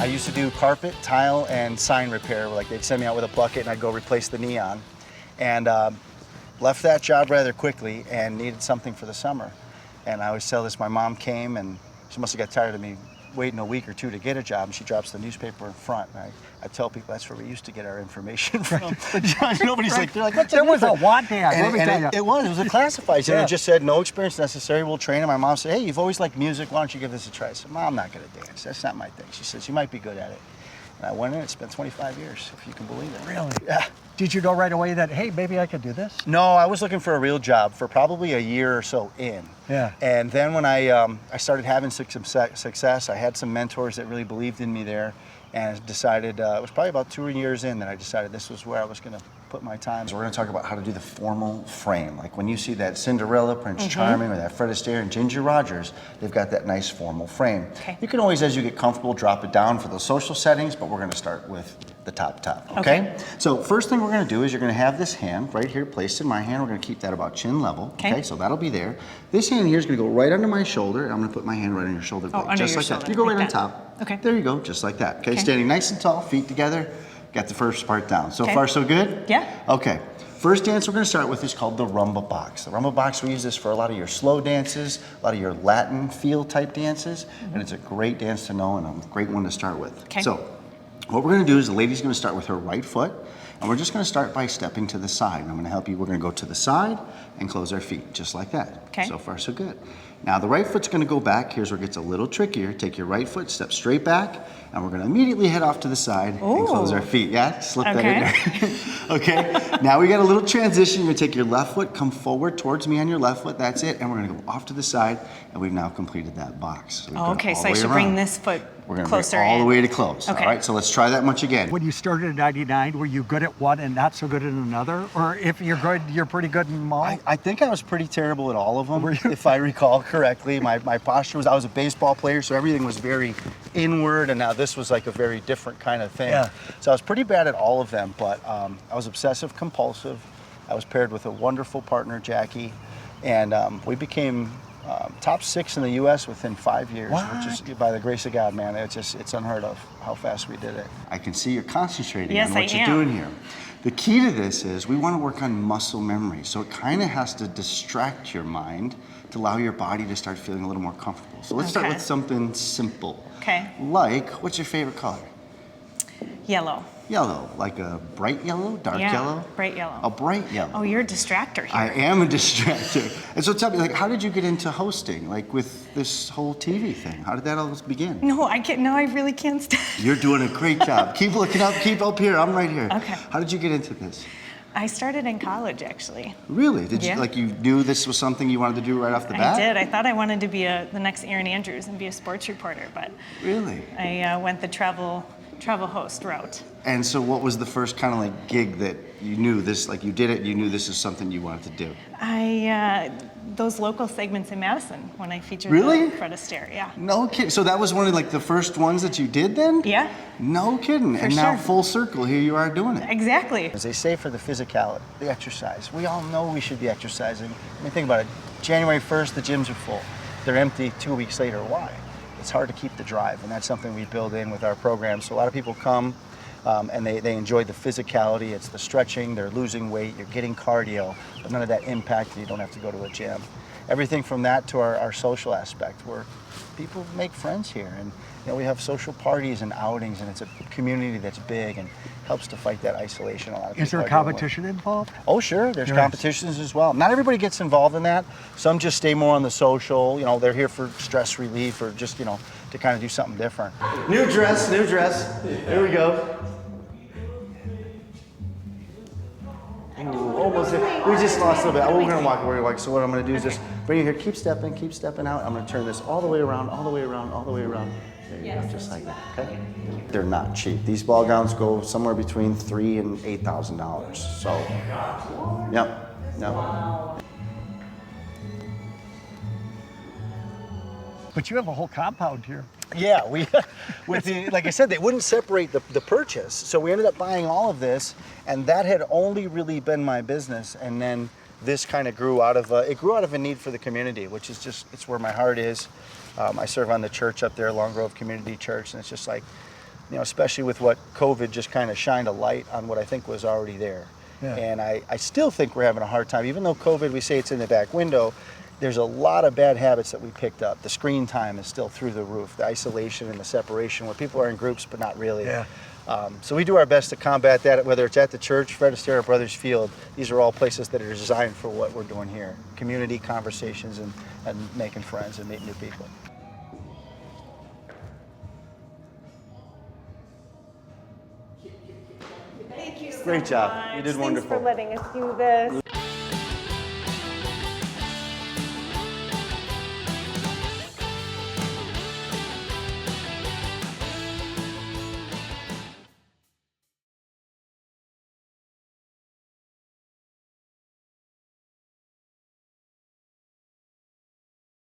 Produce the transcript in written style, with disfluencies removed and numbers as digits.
I used to do carpet, tile, and sign repair. Like they'd send me out with a bucket and I'd go replace the neon. And left that job rather quickly and needed something for the summer. And I always tell this, my mom came and she must have got tired of me waiting a week or two to get a job, and she drops the newspaper in front. And I tell people that's where we used to get our information from. Nobody's like, they're like, what's There was a what ad, let me tell you. It was a classified, Yeah. and it just said, no experience necessary, we'll train. And my mom said, hey, you've always liked music, why don't you give this a try? I said, Mom, I'm not gonna dance, that's not my thing. She says, you might be good at it. And I went in, it's been 25 years, if you can believe it. Really? Yeah. Did you know right away that, hey, maybe I could do this? No, I was looking for a real job for probably a year or so in. Yeah. And then when I started having some success, I had some mentors that really believed in me there, and decided, it was probably about 2 years in that I decided this was where I was gonna put my time. So we're gonna talk about how to do the formal frame. Like when you see that Cinderella, Prince Charming, or that Fred Astaire and Ginger Rogers, they've got that nice formal frame. Okay. You can always, as you get comfortable, drop it down for those social settings, but we're gonna start with the top, okay? So first thing we're gonna do is you're gonna have this hand right here placed in my hand. We're gonna keep that about chin level, okay? So that'll be there. This hand here is gonna go right under my shoulder, and I'm gonna put my hand right on your shoulder blade, under just your like shoulder, that. You go like right on that. top. Okay. There you go, just like that. Okay, standing nice and tall, feet together. Got the first part down. So far, so good? Yeah. Okay. First dance we're going to start with is called the rumba box. The rumba box, we use this for a lot of your slow dances, a lot of your Latin feel type dances, and it's a great dance to know and a great one to start with. Okay. So what we're going to do is the lady's going to start with her right foot, and we're just going to start by stepping to the side. And I'm going to help you. We're going to go to the side and close our feet, just like that. Okay. So far, so good. Now the right foot's going to go back. Here's where it gets a little trickier. Take your right foot, step straight back, and we're going to immediately head off to the side and close our feet. Yeah, slip that in there. Okay. Now we got a little transition. You're going to take your left foot, come forward towards me on your left foot. That's it. And we're going to go off to the side, and we've now completed that box. So we've done it Okay, all so the I way should around. bring this foot We're going to closer bring all the in. way to close. Okay. All right. So let's try that much again. When you started in '99, were you good at one and not so good at another? Or if you're good, you're pretty good in them all? I think I was pretty terrible at all of them, if I recall correctly. My posture was, I was a baseball player, so everything was very inward, and now this was like a very different kind of thing. Yeah. So I was pretty bad at all of them, but I was obsessive compulsive. I was paired with a wonderful partner, Jackie, and we became top 6 in the U.S. within 5 years, which is, by the grace of God, man, it's unheard of how fast we did it. I can see you're concentrating Yes, on what I you're am. doing here. The key to this is we want to work on muscle memory, so it kind of has to distract your mind to allow your body to start feeling a little more comfortable. So let's start Okay. with something simple. Okay. Like, what's your favorite color? Yellow. Yellow, like a bright yellow, dark Yeah, yellow? bright yellow. A bright yellow. Oh, you're a distractor here. I am a distractor. And so tell me, like, how did you get into hosting, like with this whole TV thing? How did that all begin? No, I can't. No, I really can't stand. You're doing a great job. Keep looking up, keep up here. I'm right here. Okay. How did you get into this? I started in college, actually. Really? Did Yeah. you, like, you knew this was something you wanted to do right off the bat? I did. I thought I wanted to be the next Erin Andrews and be a sports reporter, but Really? I went the travel host route. And so what was the first kind of like gig that you knew this, like you did it, you knew this is something you wanted to do? Those local segments in Madison when I featured Really? Fred Astaire, yeah. No kidding. So that was one of like the first ones that you did then? Yeah. No kidding. And now sure. full circle, here you are doing it. Exactly. As they say for the physicality, the exercise, we all know we should be exercising. I mean, think about it. January 1st, the gyms are full. They're empty 2 weeks later. Why? It's hard to keep the drive, and that's something we build in with our program. So a lot of people come and they enjoy the physicality. It's the stretching, they're losing weight, you're getting cardio, but none of that impact, and you don't have to go to a gym. Everything from that to our social aspect, where people make friends here, and you know, we have social parties and outings, and it's a community that's big and helps to fight that isolation a lot of people Is there are a dealing with. competition involved? Oh, sure. There's There is. competitions as well. Not everybody gets involved in that. Some just stay more on the social. You know, they're here for stress relief or just, you know, to kind of do something different. New dress, new dress. Here we go. Ooh, almost there. We just lost a little bit. Oh, we're gonna walk, we're gonna walk. So what I'm gonna do is just bring you here. Keep stepping out. I'm gonna turn this all the way around, all the way around, all the way around. There you go, just like that. Okay. They're not cheap. These ball gowns go somewhere between $3,000 and $8,000. So, yep. But you have a whole compound here. Yeah, we, with the, like I said, they wouldn't separate the purchase. So we ended up buying all of this, and that had only really been my business. And then this kind of grew out of a need for the community, which is just, it's where my heart is. I serve on the church up there, Long Grove Community Church, and it's just like, you know, especially with what COVID just kind of shined a light on what I think was already there. Yeah. And I still think we're having a hard time, even though COVID, we say it's in the back window, there's a lot of bad habits that we picked up. The screen time is still through the roof, the isolation and the separation where people are in groups but not really. Yeah. So we do our best to combat that, whether it's at the church, Fred Astaire, or Brothers Field. These are all places that are designed for what we're doing here. Community conversations and making friends and meeting new people. Thank you so Great job. much. You did Thanks wonderful. for letting us do this.